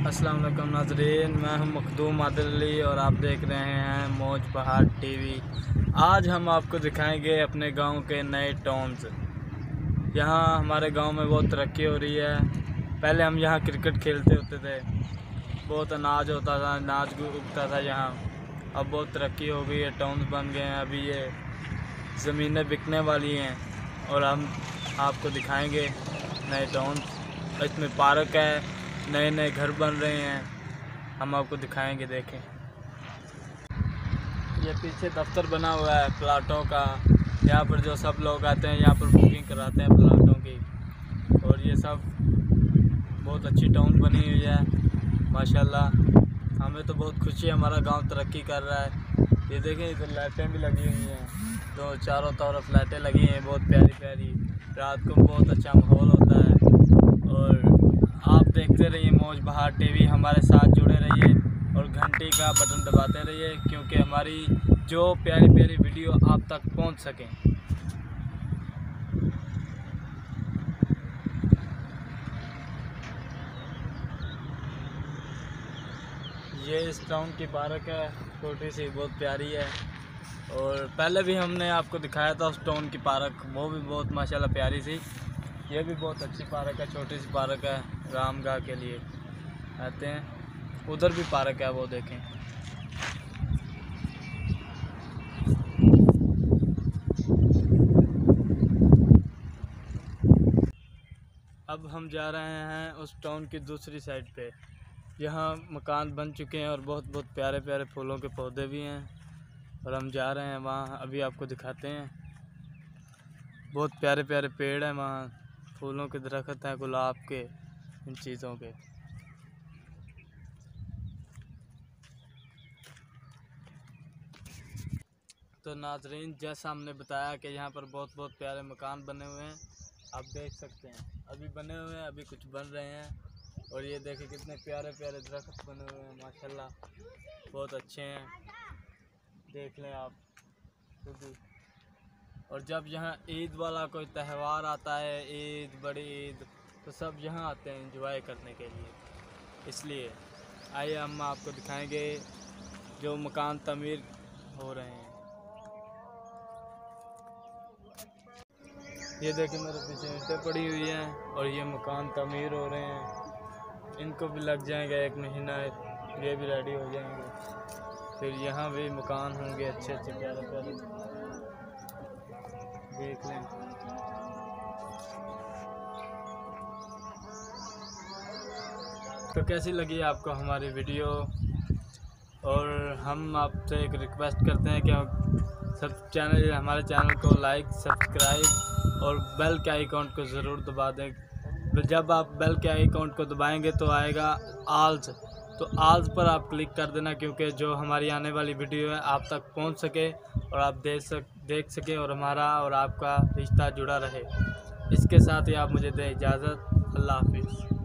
अस्सलाम वालेकुम नाज़रीन, मैं हूं मखदूम आदिल अली और आप देख रहे हैं मौज पहाड़ टीवी। आज हम आपको दिखाएंगे अपने गांव के नए टाउन्स। यहां हमारे गांव में बहुत तरक्की हो रही है। पहले हम यहां क्रिकेट खेलते होते थे, बहुत अनाज होता था, अनाज उगता था यहां। अब बहुत तरक्की हो गई है, टाउन्स बन गए हैं। अभी ये ज़मीनें बिकने वाली हैं और हम आपको दिखाएंगे नए टाउन्स। इसमें पार्क है, नए नए घर बन रहे हैं, हम आपको दिखाएंगे। देखें, ये पीछे दफ्तर बना हुआ है प्लाटों का। यहाँ पर जो सब लोग आते हैं यहाँ पर बुकिंग कराते हैं प्लाटों की। और ये सब बहुत अच्छी टाउन बनी हुई है माशाल्लाह। हमें तो बहुत खुशी है, हमारा गांव तरक्की कर रहा है। ये देखें, इधर लाइटें भी लगी हुई हैं, तो चारों तरफ लाइटें लगी हैं बहुत प्यारी प्यारी। रात को बहुत अच्छा माहौल होता है। और आप देखते रहिए मौज पहाड़ टीवी, हमारे साथ जुड़े रहिए और घंटी का बटन दबाते रहिए, क्योंकि हमारी जो प्यारी प्यारी वीडियो आप तक पहुंच सकें। ये इस टाउन की पार्क है, छोटी सी, बहुत प्यारी है। और पहले भी हमने आपको दिखाया था उस टाउन की पार्क, वो भी बहुत माशाल्लाह प्यारी सी। ये भी बहुत अच्छी पार्क है, छोटी सी पार्क है, रामगाह के लिए आते हैं। उधर भी पार्क है, वो देखें। अब हम जा रहे हैं उस टाउन की दूसरी साइड पे। यहाँ मकान बन चुके हैं और बहुत बहुत प्यारे प्यारे फूलों के पौधे भी हैं। और हम जा रहे हैं वहाँ, अभी आपको दिखाते हैं। बहुत प्यारे प्यारे पेड़ हैं वहाँ, फूलों के दरख्त हैं, गुलाब के, इन चीज़ों के। तो नाजरीन, जैसा हमने बताया कि यहाँ पर बहुत बहुत प्यारे मकान बने हुए हैं, आप देख सकते हैं। अभी बने हुए हैं, अभी कुछ बन रहे हैं। और ये देखें कितने प्यारे प्यारे दरख्त बने हुए हैं माशाल्लाह, बहुत अच्छे हैं, देख लें आप खुद ही। और जब यहाँ ईद वाला कोई त्यौहार आता है, ईद, बड़ी ईद, तो सब यहाँ आते हैं एंजॉय करने के लिए। इसलिए आइए हम आपको दिखाएंगे जो मकान तमीर हो रहे हैं। ये देखिए मेरे पीछे ईंटें पड़ी हुई हैं और ये मकान तमीर हो रहे हैं। इनको भी लग जाएगा 1 महीना, ये भी रेडी हो जाएंगे। फिर यहाँ भी मकान होंगे अच्छे अच्छे प्यारे प्यारे, देख लें। तो कैसी लगी आपको हमारी वीडियो? और हम आपसे एक रिक्वेस्ट करते हैं कि सब हमारे चैनल को लाइक, सब्सक्राइब और बेल के आइकॉन को ज़रूर दबा दें। जब आप बेल के आइकॉन को दबाएंगे तो आएगा आल्स, तो आल्स पर आप क्लिक कर देना, क्योंकि जो हमारी आने वाली वीडियो है आप तक पहुंच सके और आप देख सके और हमारा और आपका रिश्ता जुड़ा रहे। इसके साथ ही आप मुझे दें इजाज़त। अल्लाह हाफिज़।